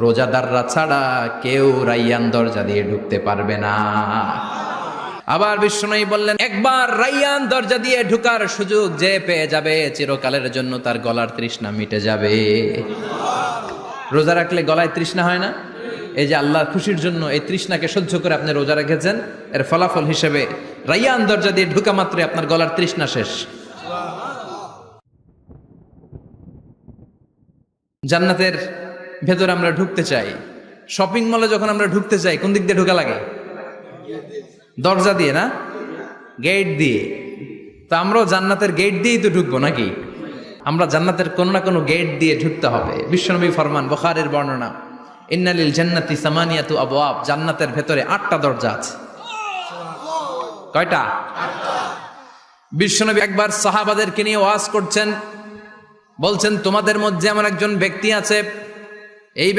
রোজাদাররা ছাড়া কেউ রাইয়ান দরজা দিয়ে ঢুকতে পারবে না। আবার বিষ্ণুই বললেন, একবার রাইয়ান দরজা দিয়ে ঢুকার সুযোগ যে পেয়ে যাবে চিরকালের জন্য তার গলার তৃষ্ণা মিটে যাবে। রোজা রাখলে গলায় তৃষ্ণা হয় না? এই যে আল্লাহর খুশির জন্য এই তৃষ্ণাকে সহ্য করে আপনি রোজা রেখেছেন, এর ফলাফল হিসেবে রাইয়ান দরজা দিয়ে ঢুকা মাত্রই আপনার গলার তৃষ্ণা শেষ। জান্নাতের ভেতরে আমরা ঢুকতে চাই। শপিং মলে যখন আমরা ঢুকতে চাই কোন দিক দিয়ে ঢোকা লাগে? দরজা দিয়ে না, গেট দিয়ে। তো আমরাও জান্নাতের গেট দিয়েই তো ঢুকবো নাকি? আমরা জান্নাতের কোনো না কোনো গেট দিয়ে ঢুকতে হবে। বিশ্বনবী ফরমান, বুখারীর বর্ণনা, ইন্নালিল জান্নাতি সামানিয়াতু আবওয়াব, জান্নাতের ভেতরে 8টা দরজা আছে। কয়টা? বিশ্বনবী একবার সাহাবাদেরকে নিয়ে ওয়াজ করছেন, বলছেন তোমাদের মধ্যে এমন একজন ব্যক্তি আছে, এই